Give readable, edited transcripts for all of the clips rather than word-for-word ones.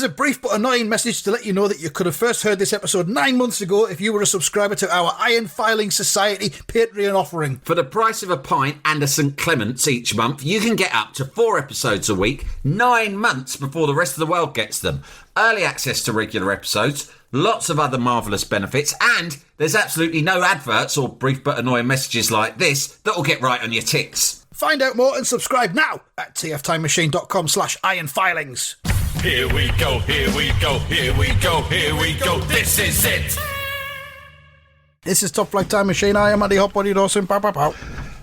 Here's a brief but annoying message to let you know that you could have first heard this episode 9 months ago if you were a subscriber to our Iron Filing Society Patreon offering. For the price of a pint and a St Clement's each month, you can get up to 4 episodes a week, 9 months before the rest of the world gets them. Early access to regular episodes, lots of other marvellous benefits, and there's absolutely no adverts or brief but annoying messages like this that will get right on your ticks. Find out more and subscribe now at tftimemachine.com/ironfilings. Here we go, here we go, here we go, here we go, this is it! This is Top Flight Time Machine. I am Andy Hotbody Dawson. Pow, pow, pow.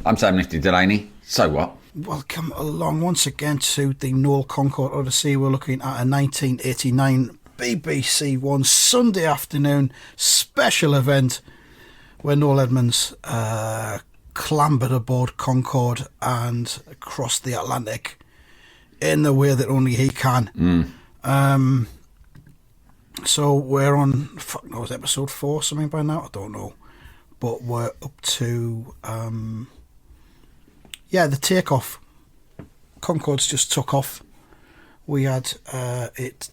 I'm Sam Nifty Delaney. So what? Welcome along once again to the Noel Concorde Odyssey. We're looking at a 1989 BBC One Sunday afternoon special event where Noel Edmonds clambered aboard Concorde and crossed the Atlantic in the way that only he can. So we're on, fuck knows, episode 4 something by now, I don't know, but we're up to the takeoff. Concorde's just took off. We had it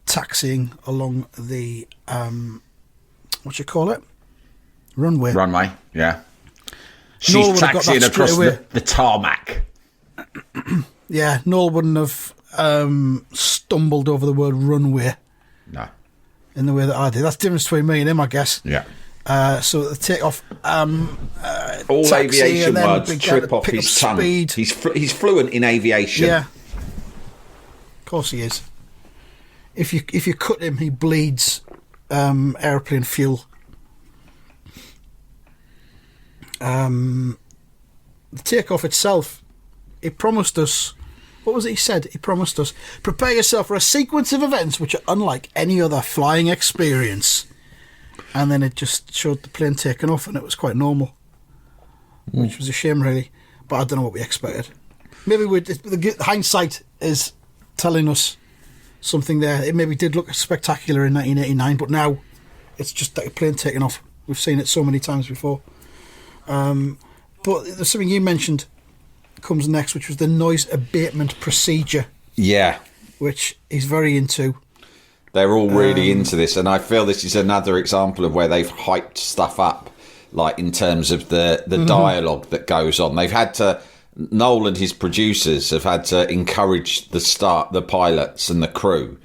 taxiing along the what you call it, runway, yeah. She's taxiing across the tarmac. Yeah, Noel wouldn't have stumbled over the word runway. No. In the way that I did. That's the difference between me and him, I guess. Yeah. So the take-off... all taxi, aviation words trip off his tongue. Speed. He's fluent in aviation. Yeah. Of course he is. If you cut him, he bleeds airplane fuel. The takeoff itself, it promised us... What was it he said? He promised us, prepare yourself for a sequence of events which are unlike any other flying experience. And then it just showed the plane taking off, and it was quite normal, which was a shame, really. But I don't know what we expected. Maybe the hindsight is telling us something there. It maybe did look spectacular in 1989, but now it's just that plane taking off. We've seen it so many times before. But there's something you mentioned comes next, which was the noise abatement procedure. Yeah. Which he's very into. They're all really into this, and I feel this is another example of where they've hyped stuff up, like in terms of the dialogue that goes on. They've had to, Noel and his producers have had to encourage the pilots and the crew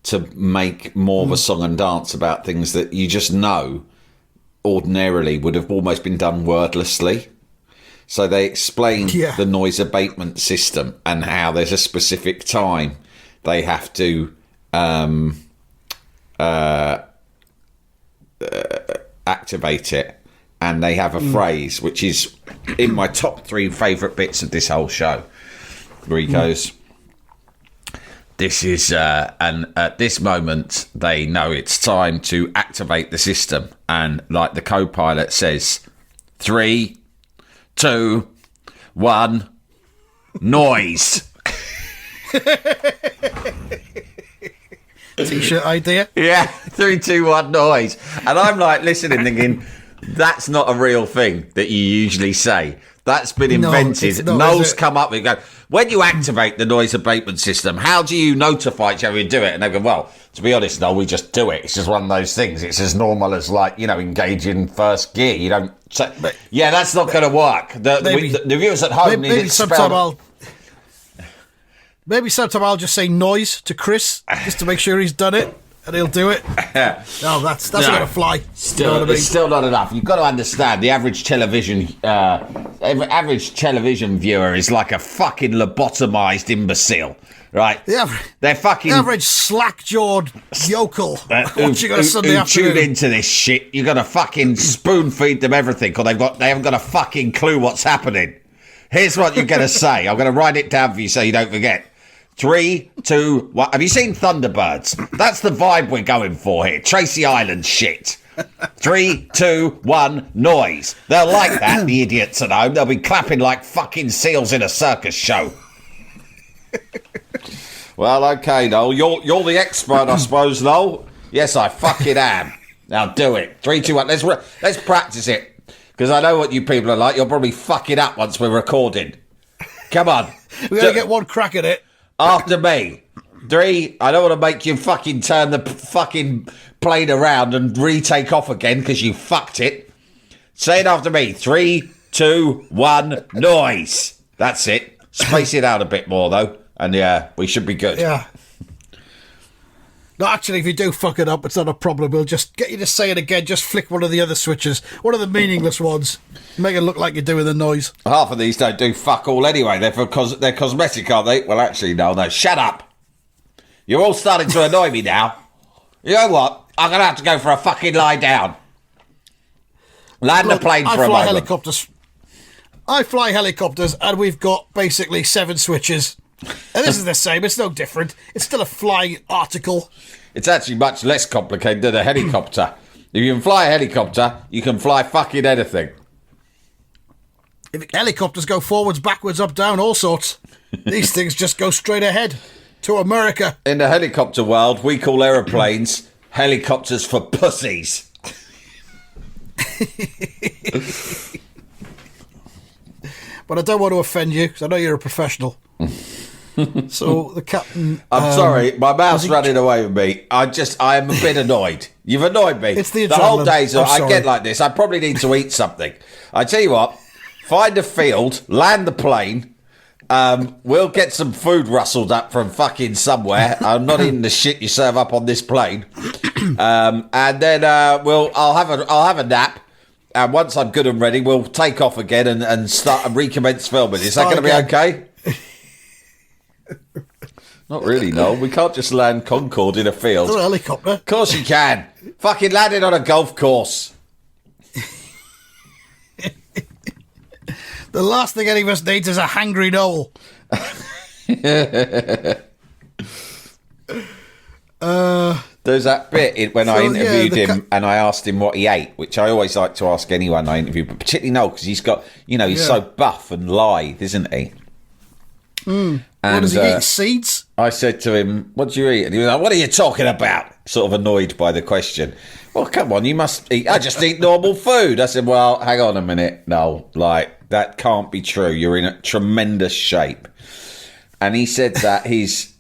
to make more of a song and dance about things that you just know ordinarily would have almost been done wordlessly. So they explain the noise abatement system and how there's a specific time they have to activate it, and they have a phrase which is in my top 3 favourite bits of this whole show, where he goes, this is and at this moment they know it's time to activate the system, and like the co-pilot says, 3, 2, 1, noise. T-shirt idea. Yeah, 3, 2, 1, noise. And I'm like listening, thinking, that's not a real thing that you usually say. That's been invented. Noel's come up with, when you activate the noise abatement system, how do you notify each other you do it? And they go, well, to be honest, Noel, we just do it. It's just one of those things. It's as normal as, like, engage in first gear. You don't say, yeah, that's not going to work. The viewers at home need it spelled. Maybe sometime I'll just say noise to Chris, just to make sure he's done it, and he'll do it. No, that's not going to fly. Still, it's still not enough. You've got to understand, the average television viewer is like a fucking lobotomised imbecile, right? They're fucking... The average slack-jawed yokel watching on a Sunday afternoon. Tune into this shit. You've got to fucking spoon-feed them everything, or they haven't got a fucking clue what's happening. Here's what you're going to say. I'm going to write it down for you so you don't forget. 3, 2, 1. Have you seen Thunderbirds? That's the vibe we're going for here. Tracy Island shit. 3, 2, 1, noise. They'll like that, the idiots at home. They'll be clapping like fucking seals in a circus show. Well, okay, Noel. You're the expert, I suppose, Noel. Yes, I fucking am. Now do it. 3, 2, 1. Let's practice it. Because I know what you people are like. You'll probably fuck it up once we're recording. Come on. We're going to get one crack at it. After me. 3, I don't want to make you fucking turn the fucking plane around and retake off again because you fucked it. Say it after me. 3, 2, 1, noise. That's it. Space it out a bit more, though. And yeah, we should be good. Yeah. No, actually, if you do fuck it up, it's not a problem. We'll just get you to say it again. Just flick one of the other switches. One of the meaningless ones. Make it look like you're doing the noise. Half of these don't do fuck all anyway. They're cosmetic, aren't they? Well, actually, no. Shut up. You're all starting to annoy me now. You know what? I'm going to have to go for a fucking lie down. Land the plane for a moment. I fly helicopters, and we've got basically 7 switches. And this is the same. It's no different. It's still a flying article. It's actually much less complicated than a helicopter. If you can fly a helicopter, you can fly fucking anything. If helicopters go forwards, backwards, up, down, all sorts. These things just go straight ahead to America. In the helicopter world, we call aeroplanes helicopters for pussies. But I don't want to offend you, because I know you're a professional. So the captain... I'm sorry, my mouth's running away with me. I am a bit annoyed. You've annoyed me. It's the whole day's... I sorry. get like this. I probably need to eat something. I tell you what, find a field, land the plane. We'll get some food rustled up from fucking somewhere. I'm not eating the shit you serve up on this plane. And then I'll have a nap. And once I'm good and ready, we'll take off again and start and recommence filming. Is that going to be okay? Not really, Noel. We can't just land Concorde in a field. It's not a helicopter. Of course you can. Fucking land it on a golf course. The last thing any of us needs is a hangry Noel. There's that bit when I interviewed him and I asked him what he ate, which I always like to ask anyone I interview, but particularly Noel, because he's got, he's so buff and lithe, isn't he? And what does he eat? Seeds? I said to him, what do you eat? And he was like, what are you talking about? Sort of annoyed by the question. Well, come on, you must eat. I just eat normal food. I said, well, hang on a minute. No, that can't be true. You're in a tremendous shape. And he said that his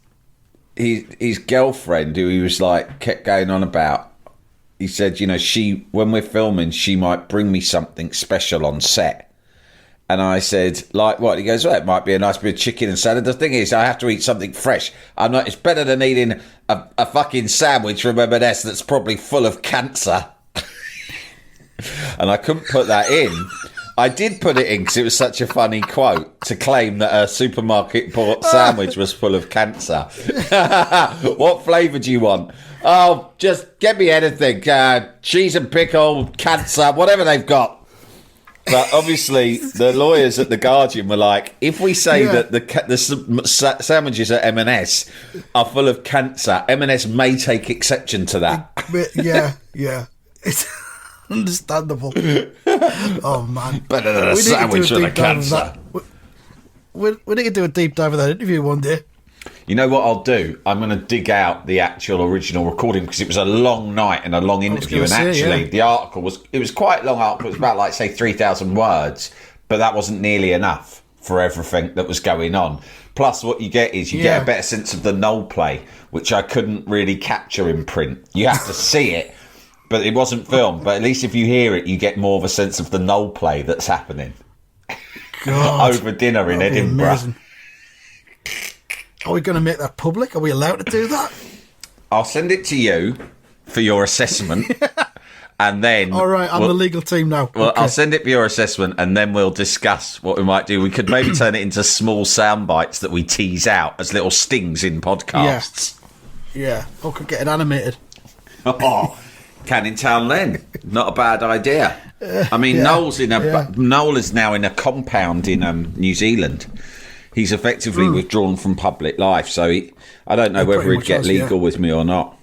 girlfriend, who he was kept going on about, he said, when we're filming, she might bring me something special on set. And I said, what? He goes, well, it might be a nice bit of chicken and salad. The thing is, I have to eat something fresh. It's better than eating a fucking sandwich from M&S that's probably full of cancer. And I couldn't put that in. I did put it in because it was such a funny quote to claim that a supermarket bought sandwich was full of cancer. What flavour do you want? Oh, just get me anything. Cheese and pickle, cancer, whatever they've got. But obviously, the lawyers at The Guardian were like, if we say that the sandwiches at M&S are full of cancer, M&S may take exception to that. Yeah. It's understandable. Oh, man. Better than a sandwich with a cancer. We need to do a deep dive of that interview one day. You know what I'll do? I'm going to dig out the actual original recording because it was a long night and a long interview. And actually, the article was quite a long article. It was about 3,000 words, but that wasn't nearly enough for everything that was going on. Plus, what you get is you get a better sense of the Noel play, which I couldn't really capture in print. You have to see it, but it wasn't filmed. But at least if you hear it, you get more of a sense of the Noel play that's happening over dinner in Edinburgh. Amazing. Are we going to make that public? Are we allowed to do that? I'll send it to you for your assessment. And then... All right, I'm the legal team now. Well, okay. I'll send it for your assessment and then we'll discuss what we might do. We could maybe turn it into small sound bites that we tease out as little stings in podcasts. Yeah. Or could get it animated. Oh, Canning Town Len. Not a bad idea. I mean, Noel is now in a compound in New Zealand. He's effectively withdrawn from public life, so I don't know whether he'd get legal with me or not.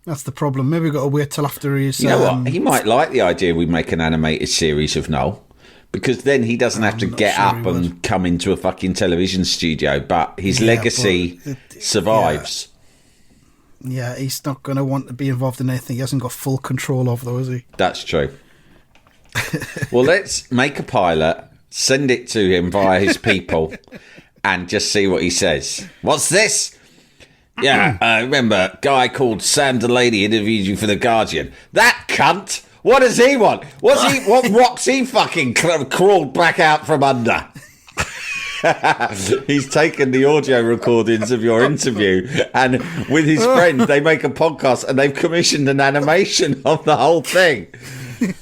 That's the problem. Maybe we've got to wait till after he's... You know what? He might like the idea we make an animated series of Noel, because then he doesn't have to get up and come into a fucking television studio, but his legacy survives. Yeah, he's not going to want to be involved in anything he hasn't got full control of, though, is he? That's true. Well, let's make a pilot... Send it to him via his people and just see what he says. What's this? Yeah, remember, guy called Sam Delaney interviewed you for The Guardian. That cunt! What does he want? What rocks he fucking crawled back out from under? He's taken the audio recordings of your interview, and with his friend, they make a podcast, and they've commissioned an animation of the whole thing.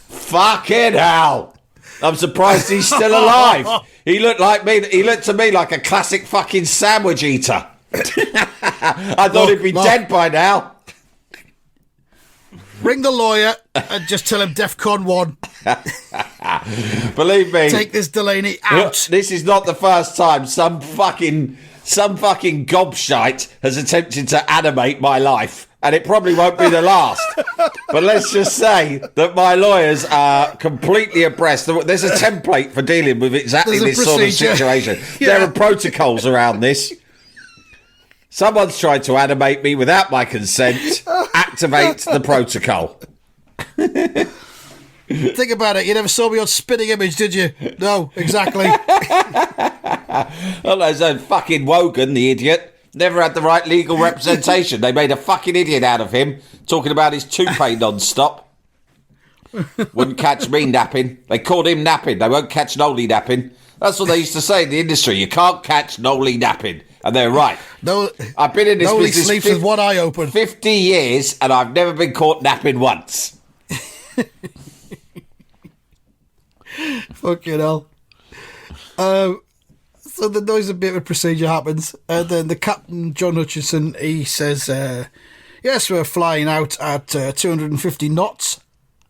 Fucking hell! I'm surprised he's still alive. He looked to me like a classic fucking sandwich eater. I thought he'd be dead by now. Ring the lawyer and just tell him DEFCON 1. Believe me. Take this Delaney out. This is not the first time some fucking gobshite has attempted to animate my life. And it probably won't be the last. But let's just say that my lawyers are completely abreast. There's a template for dealing with exactly this sort of situation. Yeah. There are protocols around this. Someone's tried to animate me without my consent. Activate the protocol. Think about it. You never saw me on Spitting Image, did you? No, exactly. Well, there's a fucking Wogan, the idiot. Never had the right legal representation. They made a fucking idiot out of him, talking about his toupee non-stop. Wouldn't catch me napping. They called him napping. They won't catch Nolly napping. That's what they used to say in the industry. You can't catch Nolly napping. And they're right. No, I've been in this Nolly business sleeps with one eye open. 50 years, and I've never been caught napping once. Fucking hell. So the noise of a bit of a procedure happens, and then the captain, John Hutchinson, he says, yes, we're flying out at 250 knots.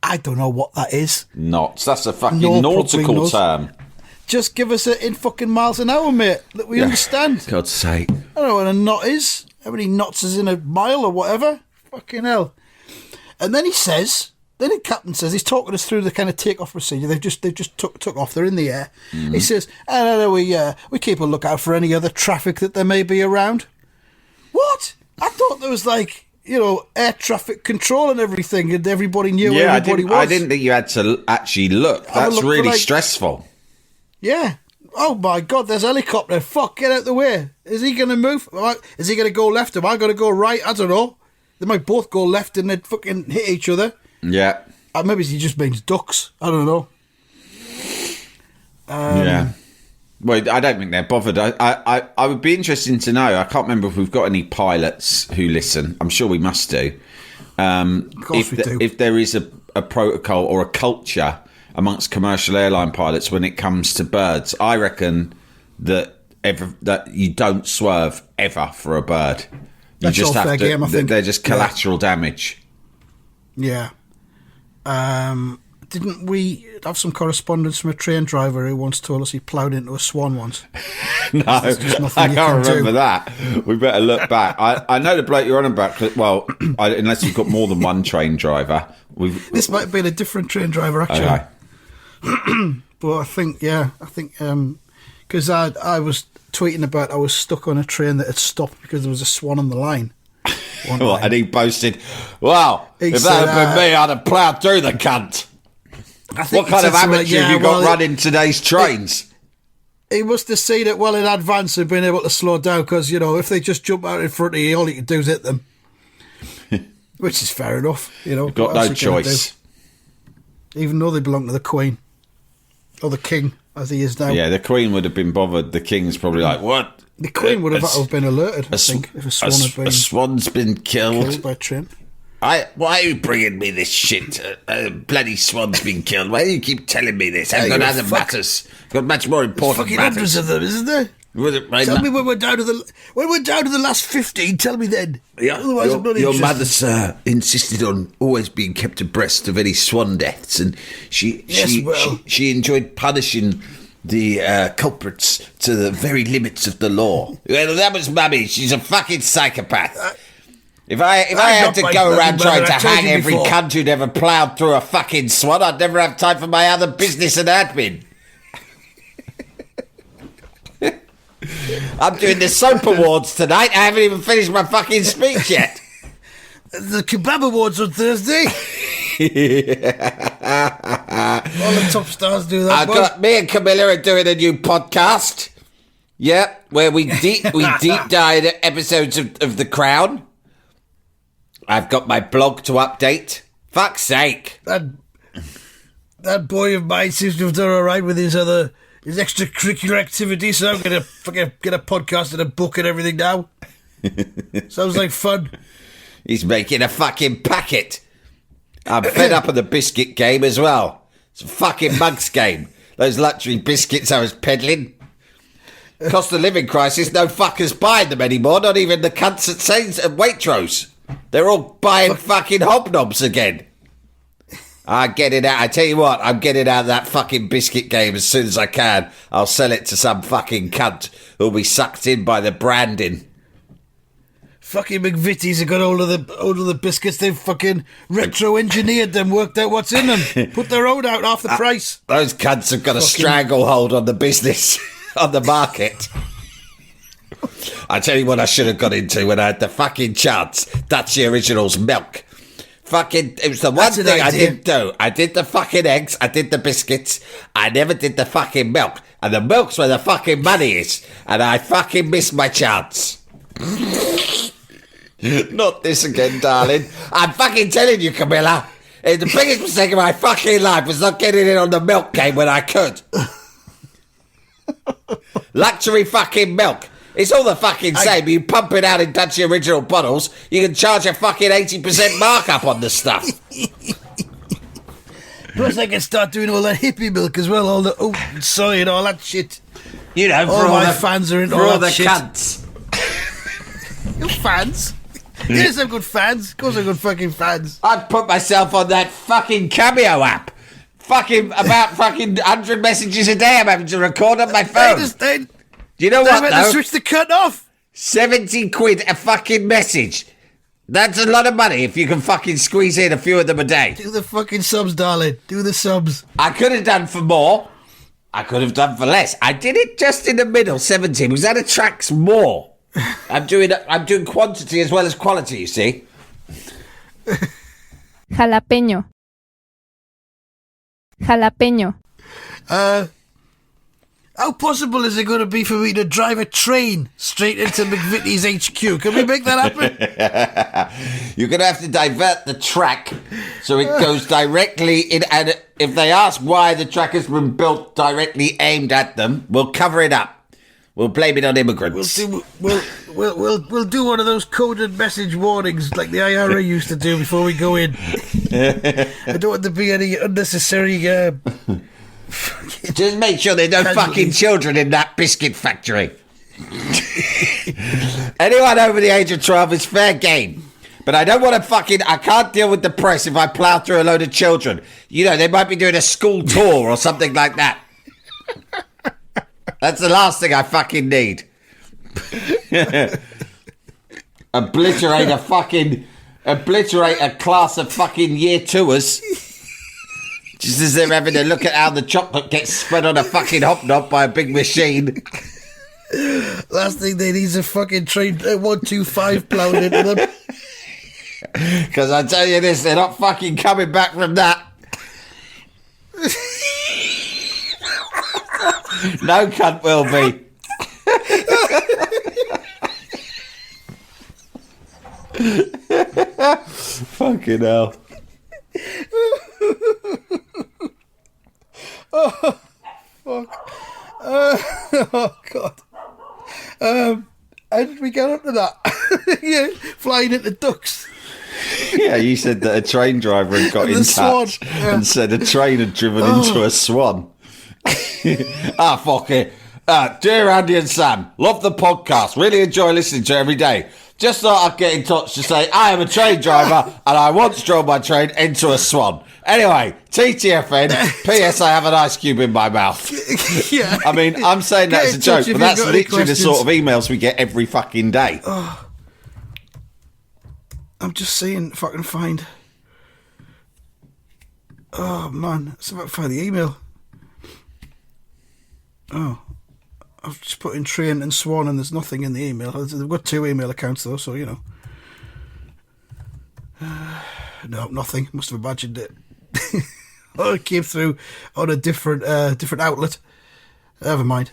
I don't know what that is. Knots. That's a fucking nautical term. Just give us it in fucking miles an hour, mate, that we understand. God's sake. I don't know what a knot is. How many knots is in a mile or whatever? Fucking hell. And then the captain says, he's talking us through the kind of takeoff procedure. They've just took off. They're in the air. Mm-hmm. He says, we keep a lookout for any other traffic that there may be around. What? I thought there was air traffic control and everything, and everybody knew where everybody was. I didn't think you had to actually look. That's really stressful. Yeah. Oh my God, there's a helicopter. Fuck, get out the way. Is he going to move? Is he going to go left? Am I going to go right? I don't know. They might both go left and they'd fucking hit each other. Yeah. Maybe he just means ducks. I don't know. Yeah. Well, I don't think they're bothered. I would be interested to know. I can't remember if we've got any pilots who listen. I'm sure we must do. Of course we do. If there is a protocol or a culture amongst commercial airline pilots when it comes to birds, I reckon that you don't swerve ever for a bird. You That's just all have fair to. game, I think. They're just collateral damage. Yeah. Didn't we have some correspondence from a train driver who once told us he ploughed into a swan once? No, I can't remember that. We better look back. I know the bloke you're on about. Well, unless you've got more than one train driver. This might have been a different train driver, actually. Okay. But I think, because I was tweeting about I was stuck on a train that had stopped because there was a swan on the line. And he boasted, wow, if that had been me, I'd have ploughed through the cunt. What kind of amateur have you got running today's trains? He must have seen it well in advance and been able to slow down because, if they just jump out in front of you, all you can do is hit them. Which is fair enough. You've got no choice. Even though they belong to the Queen. Or the King, as he is now. Yeah, the Queen would have been bothered. The King's probably like, what? The Queen would have been alerted, I think, if a swan's been killed by a train. Why are you bringing me this shit? Bloody swan's been killed. Why do you keep telling me this? I've got other matters. I've got much more important fucking matters. Hundreds of them, isn't there? Tell me when we're down to the last 15. Tell me then. Yeah, otherwise, I'm not your interested. mother, sir, insisted on always being kept abreast of any swan deaths, and she enjoyed punishing the culprits to the very limits of the law. Well, that was Mummy. She's a fucking psychopath. If I had to go around trying to hang every cunt who'd ever ploughed through a fucking swan, I'd never have time for my other business and admin. I'm doing the Soap Awards tonight. I haven't even finished my fucking speech yet. The Kebab Awards on Thursday. All the top stars do that. Me and Camilla are doing a new podcast. Yeah, where we deep dive episodes of The Crown. I've got my blog to update. Fuck's sake. That boy of mine seems to have done all right with his extracurricular activities, so I'm going to fucking get a podcast and a book and everything now. Sounds like fun. He's making a fucking packet. I'm fed up of the biscuit game as well. It's a fucking mugs game. Those luxury biscuits I was peddling. Cost of living crisis, no fuckers buying them anymore, not even the cunts at Waitrose. They're all buying fucking hobnobs again. I get it out. I tell you what, I'm getting out of that fucking biscuit game as soon as I can. I'll sell it to some fucking cunt who'll be sucked in by the branding. Fucking McVitie's have got hold of the biscuits. They've fucking retro-engineered them, worked out what's in them, put their own out half the price. Those cunts have got a stranglehold on the business, on the market. I tell you what I should have got into when I had the fucking chance. That's the Originals milk. Fucking, it was the one thing I didn't do. I did the fucking eggs, I did the biscuits, I never did the fucking milk. And the milk's where the fucking money is. And I fucking missed my chance. Not this again, darling. I'm fucking telling you, Camilla. The biggest mistake of my fucking life was not getting in on the milk game when I could. Luxury fucking milk. It's all the fucking same. You pump it out in Dutch Original bottles, you can charge a fucking 80% markup on the stuff. Plus I can start doing all that hippie milk as well, all the oat and soy and all that shit. You know, all my fans are into all that shit. Cunts. Your fans? Yes, I'm good fans. Of course I'm good fucking fans. I've put myself on that fucking Cameo app. Fucking about fucking 100 messages a day I'm having to record on my phone. Do you know what, though? Switch the cut off. 70 quid a fucking message. That's a lot of money if you can fucking squeeze in a few of them a day. Do the fucking subs, darling. Do the subs. I could have done for more. I could have done for less. I did it just in the middle, 17, because that attracts more. I'm doing quantity as well as quality, you see. Jalapeño. Jalapeño. How possible is it going to be for me to drive a train straight into McVitie's HQ? Can we make that happen? You're going to have to divert the track so it goes directly in. And if they ask why the track has been built directly aimed at them, we'll cover it up. We'll blame it on immigrants. We'll do one of those coded message warnings like the IRA used to do before we go in. I don't want there to be any unnecessary. Just make sure there's no fucking children in that biscuit factory. Anyone over the age of 12 is fair game. But I don't want to I can't deal with the press if I plough through a load of children. You know, they might be doing a school tour or something like that. That's the last thing I fucking need. Obliterate a class of fucking year twos. Just as they're having a look at how the chocolate gets spread on a fucking hobnob by a big machine. Last thing they need is a fucking train 125 ploughed into them. Because I tell you this, they're not fucking coming back from that. No cunt will be. Fucking hell. Oh, fuck. Oh, God. How did we get up to that? Yeah, flying into ducks. Yeah, you said that a train driver had got in touch and said a train had driven into a swan. Fuck it. Dear Andy and Sam, love the podcast. Really enjoy listening to it every day. Just thought I'd get in touch to say I am a train driver and I once drove my train into a swan. Anyway, TTFN, P.S. I have an ice cube in my mouth. Yeah. I mean, I'm saying that as a joke, but that's literally the sort of emails we get every fucking day. Oh. I'm just seeing if I can find... Oh, man. It's about to find the email. Oh. I've just put in train and swan and there's nothing in the email. They've got 2 email accounts though, so you know. No, nothing. Must have imagined it. Oh, it came through on a different outlet. Never mind.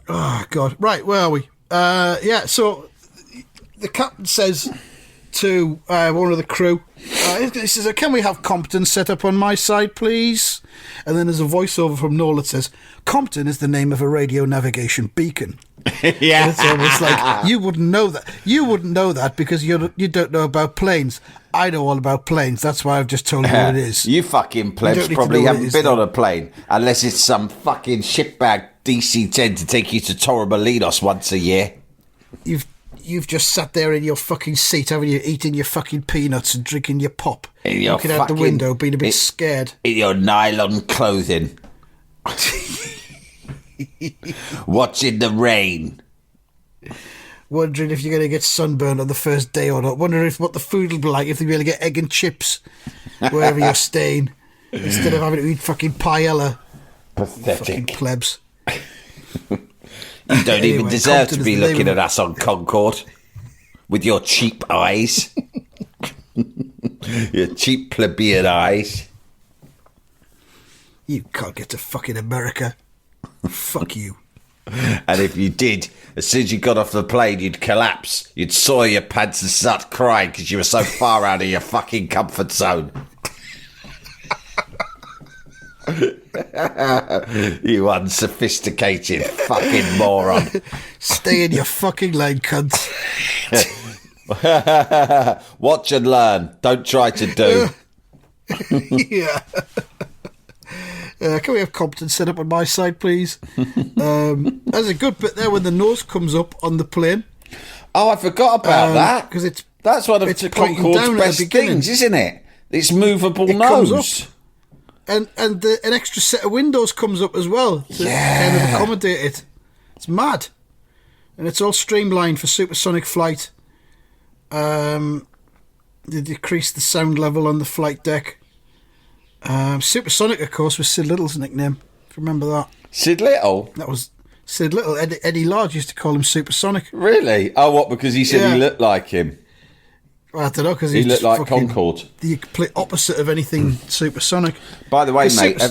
Oh, God. Right, where are we? So the captain says to one of the crew, he says, can we have Compton set up on my side, please? And then there's a voiceover from Noel that says, Compton is the name of a radio navigation beacon. Yeah. And it's almost like, you wouldn't know that. You wouldn't know that because you don't know about planes. I know all about planes. That's why I've just told you what it is. You fucking plebs probably haven't been on a plane unless it's some fucking shitbag DC-10 to take you to Torremolinos once a year. You've just sat there in your fucking seat, haven't you, eating your fucking peanuts and drinking your pop, looking out the window, being a bit scared. In your nylon clothing. Watching the rain. Wondering if you're going to get sunburned on the first day or not. Wondering what the food will be like, if you're going to get egg and chips wherever you're staying, instead of having to eat fucking paella. Pathetic. Fucking plebs. You don't even deserve to be looking at us on Concorde with your cheap eyes. Your cheap plebeian eyes. You can't get to fucking America. Fuck you. And if you did, as soon as you got off the plane, you'd collapse. You'd soil your pants and start crying because you were so far out of your fucking comfort zone. You unsophisticated fucking moron. Stay in your fucking lane, cunt. Watch and learn. Don't try to do. Yeah. Can we have Compton set up on my side, please? There's a good bit there when the nose comes up on the plane. Oh, I forgot about that. Because that's one of Concorde's best things, isn't it? It's movable nose. Comes up. And an extra set of windows comes up as well to kind of accommodate it. It's mad. And it's all streamlined for supersonic flight. They decrease the sound level on the flight deck. Supersonic, of course, was Sid Little's nickname. If you remember that. Sid Little? That was Sid Little. Eddie Large used to call him Supersonic. Really? Oh, what? Because he said he looked like him? Well, I don't know, because he looked like Concorde. The complete opposite of anything supersonic. By the way, mate,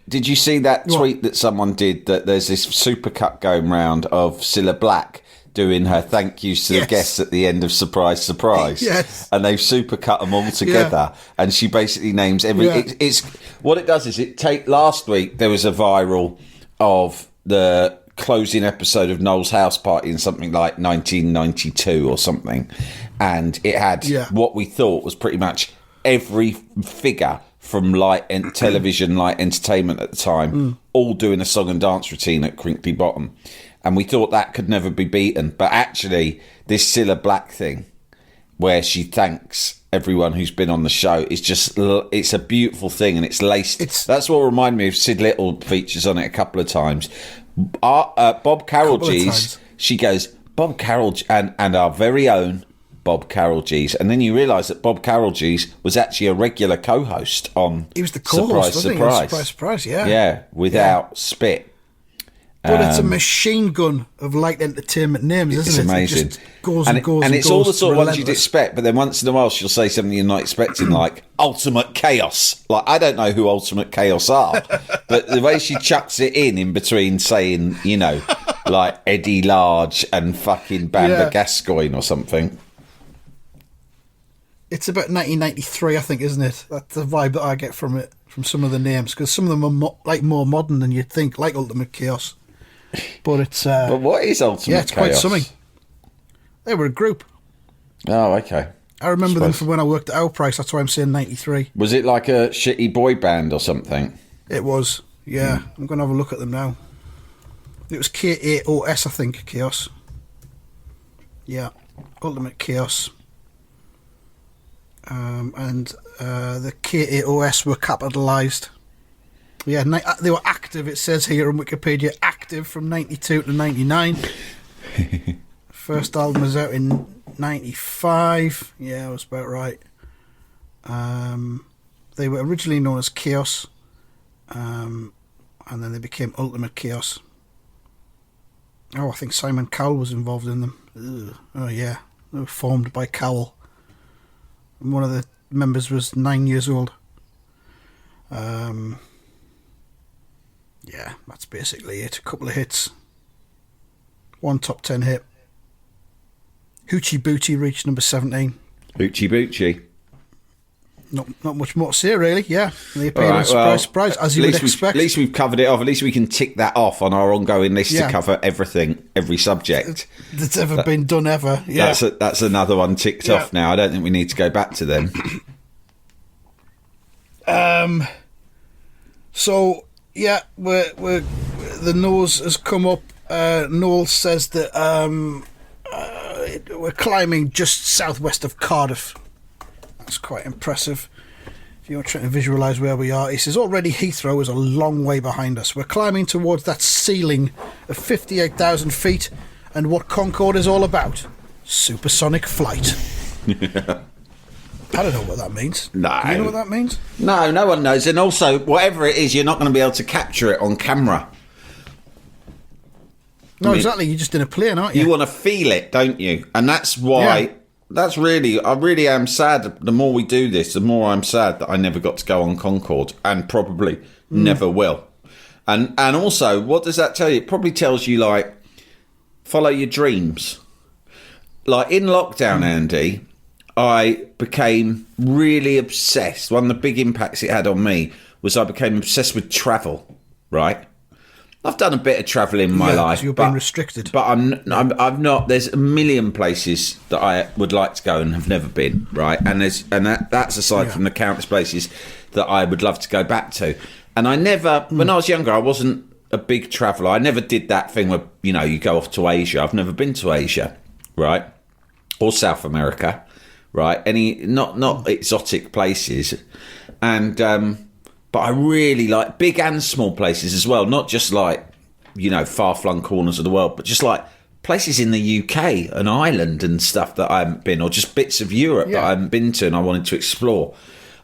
did you see that tweet that someone did that there's this supercut going round of Cilla Black doing her thank yous to the guests at the end of Surprise, Surprise? Yes. And they've supercut them all together. And she basically names every... It's what it does is last week there was a viral of the closing episode of Noel's House Party in something like 1992 or something, and it had what we thought was pretty much every figure from television light entertainment at the time, all doing a song and dance routine at Crinkly Bottom, and we thought that could never be beaten. But actually, this Cilla Black thing, where she thanks everyone who's been on the show, is it's a beautiful thing, and it's laced. That's what reminded me of Sid Little features on it a couple of times. Bob Carroll G's, she goes, Bob Carroll and our very own Bob Carroll G's, and then you realise that Bob Carroll G's was actually a regular co-host on He was the co-host, wasn't he? Surprise, Surprise, yeah, without spit. But it's a machine gun of light entertainment names, isn't it? It's amazing. It just goes and goes and it's goes, all the sort of ones relentless. you'd expect, but then once in a while she'll say something you're not expecting, like Ultimate Chaos. Like, I don't know who Ultimate Chaos are, but the way she chucks it in between saying, you know, like Eddie Large and fucking Bamba Gascoigne or something. It's about 1993, I think, isn't it? That's the vibe that I get from it, from some of the names, because some of them are more modern than you'd think, like Ultimate Chaos. But it's... but what is Ultimate Chaos? Yeah, it's quite something. They were a group. Oh, okay. I remember them from when I worked at Our Price. That's why I'm saying 93. Was it like a shitty boy band or something? It was, yeah. I'm going to have a look at them now. It was KAOS, I think, Chaos. Yeah, Ultimate Chaos. And the KAOS were capitalised. Yeah, they were active, it says here on Wikipedia, active from 92 to 99. First album was out in 95. Yeah, that's about right. They were originally known as Chaos, and then they became Ultimate Chaos. Oh, I think Simon Cowell was involved in them. Ugh. Oh, yeah. They were formed by Cowell. And one of the members was 9 years old. Yeah, that's basically it. A couple of hits. One top 10 hit. Hoochie Booty reached number 17. Hoochie Boochie. Not much more to say, really. Yeah, the appearance, surprise, as you would expect. At least we've covered it off. At least we can tick that off on our ongoing list to cover everything, every subject that's ever been done ever. Yeah, that's another one ticked off now. I don't think we need to go back to them. So yeah, we're the nose has come up. Noel says that we're climbing just southwest of Cardiff. That's quite impressive. If you're trying to visualise where we are, he says already Heathrow is a long way behind us. We're climbing towards that ceiling of 58,000 feet, and what Concorde is all about: supersonic flight. I don't know what that means. No. Do you know what that means? No, no one knows. And also, whatever it is, you're not going to be able to capture it on camera. No, exactly. You're just in a plane, aren't you? You want to feel it, don't you? And that's why... Yeah. That's really, I really am sad. The more we do this, the more I'm sad that I never got to go on Concorde, and probably never will. And also, what does that tell you? It probably tells you, like, follow your dreams. Like, in lockdown, Andy, I became really obsessed. One of the big impacts it had on me was I became obsessed with travel, right? I've done a bit of travelling in my life. You've been restricted. But I've not. There's a million places that I would like to go and have never been, right? And that's aside from the countless places that I would love to go back to. And I never, when I was younger, I wasn't a big traveller. I never did that thing where, you know, you go off to Asia. I've never been to Asia, right? Or South America, right? Any, not exotic places. And, but I really like big and small places as well, not just like, you know, far-flung corners of the world, but just like places in the UK and Ireland and stuff that I haven't been, or just bits of Europe that I haven't been to and I wanted to explore.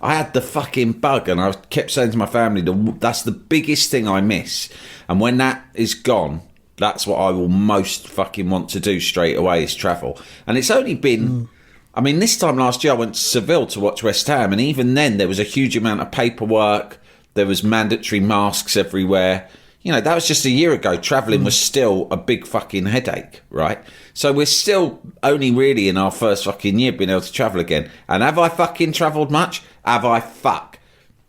I had the fucking bug, and I kept saying to my family, that's the biggest thing I miss. And when that is gone, that's what I will most fucking want to do straight away, is travel. And it's only been... I mean, this time last year I went to Seville to watch West Ham, and even then there was a huge amount of paperwork. There was mandatory masks everywhere. You know, that was just a year ago. Travelling was still a big fucking headache, right? So we're still only really in our first fucking year being able to travel again. And have I fucking travelled much? Have I fuck?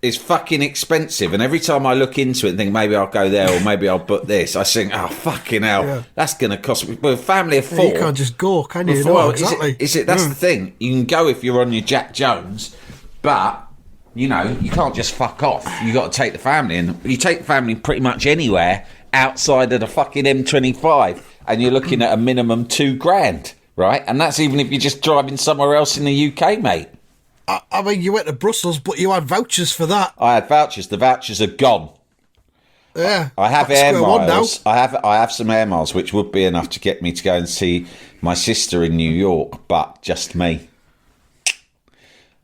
It's fucking expensive. And every time I look into it and think maybe I'll go there or maybe I'll book this, I think, oh, fucking hell, that's going to cost me. We're a family of four. You can't just go, can you? Well, exactly. That's the thing. You can go if you're on your Jack Jones, but... You know, you can't just fuck off. You got to take the family, and you take the family pretty much anywhere outside of the fucking M25, and you're looking at a minimum $2,000, right? And that's even if you're just driving somewhere else in the UK, mate. I mean, you went to Brussels, but you had vouchers for that. I had vouchers. The vouchers are gone. Yeah, I have air miles. I have some air miles, which would be enough to get me to go and see my sister in New York, but just me.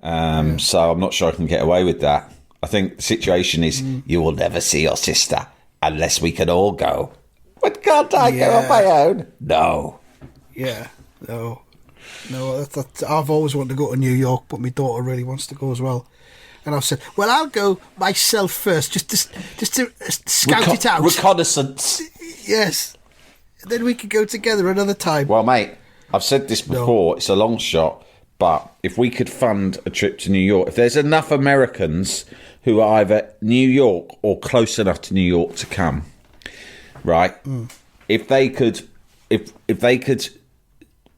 So I'm not sure I can get away with that. I think the situation is you will never see your sister unless we can all go. But can't I go on my own? No. Yeah, no. I've always wanted to go to New York, but my daughter really wants to go as well. And I've said, well, I'll go myself first, just to scout it out. Reconnaissance. Yes. Then we could go together another time. Well, mate, I've said this before. It's a long shot. But if we could fund a trip to New York, if there's enough Americans who are either New York or close enough to New York to come, right? If they could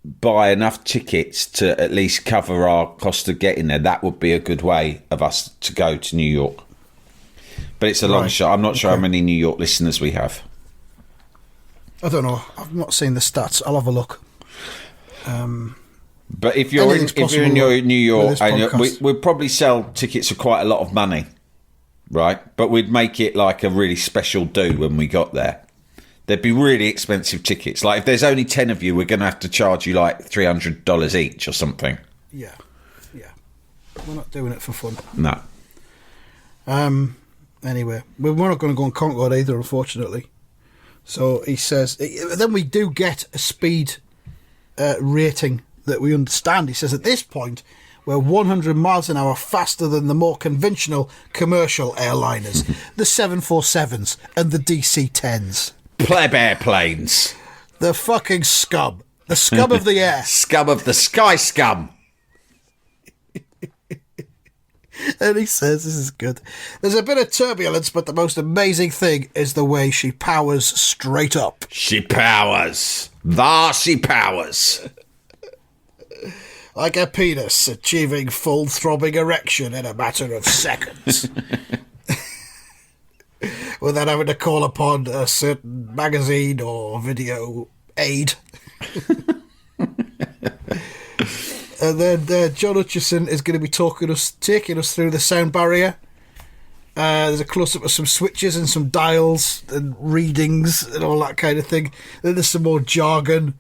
buy enough tickets to at least cover our cost of getting there, that would be a good way of us to go to New York. But it's a long shot. I'm not sure how many New York listeners we have. I don't know. I've not seen the stats. I'll have a look. But if you're in New York, and we'd probably sell tickets for quite a lot of money, right? But we'd make it like a really special do when we got there. There'd be really expensive tickets. Like if there's only 10 of you, we're going to have to charge you like $300 each or something. Yeah. We're not doing it for fun. No. Anyway, we're not going to go on Concorde either, unfortunately. So he says, then we do get a speed rating that we understand. He says at this point we're 100 miles an hour faster than the more conventional commercial airliners, the 747s and the DC-10s. Pleb airplanes. The fucking scum. The scum of the air. Scum of the sky scum. And he says, this is good. There's a bit of turbulence, but the most amazing thing is the way she powers straight up. She powers. There she powers. Like a penis achieving full throbbing erection in a matter of seconds. Without having to call upon a certain magazine or video aid. And then John Hutchison is going to be taking us through the sound barrier. There's a close-up of some switches and some dials and readings and all that kind of thing. Then there's some more jargon.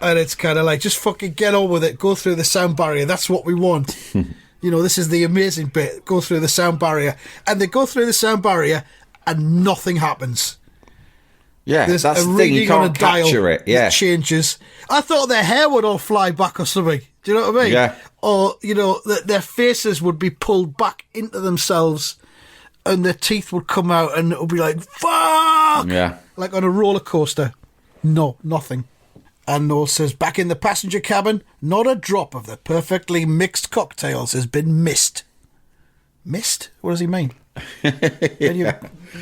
And it's kind of like, just fucking get on with it. Go through the sound barrier. That's what we want. This is the amazing bit. Go through the sound barrier. And they go through the sound barrier and nothing happens. Yeah, There's that's a the thing. You reading on can't a dial capture it. Yeah. that changes. I thought their hair would all fly back or something. Do you know what I mean? Yeah. Or, their faces would be pulled back into themselves and their teeth would come out and it would be like, fuck! Yeah. Like on a roller coaster. No, nothing. And Noel says, back in the passenger cabin, not a drop of the perfectly mixed cocktails has been missed. Missed? What does he mean? How do you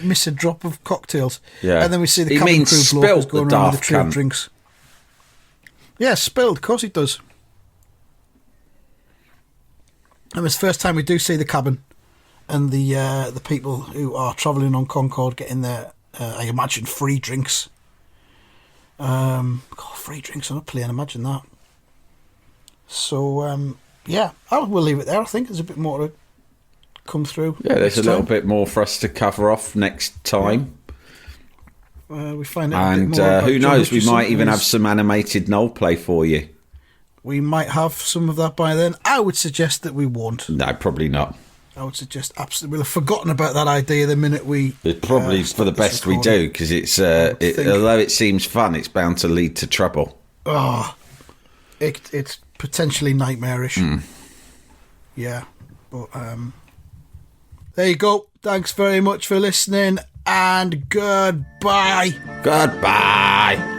miss a drop of cocktails? Yeah. And then we see the He cabin means crew bloke spilt, going the around with a daft tray of cunt. drinks. Yeah, spilled. Of course he does. And it's the first time we do see the cabin and the people who are travelling on Concorde getting their, I imagine, free drinks. Free drinks on a plane, imagine that. So, we'll leave it there. I think there's a bit more to come through. Yeah, there's a next little time. bit more for us to cover off next time. We find out a bit And more about who John knows, we Hutchison might even and have some animated Noel play for you. We might have some of that by then. I would suggest that we won't. No, probably not. I would suggest absolutely. We'll have forgotten about that idea the minute we. It's probably for the start best we recording. do, because it's think. although it seems fun, it's bound to lead to trouble. It's potentially nightmarish. Yeah, but there you go. Thanks very much for listening, and goodbye. Goodbye.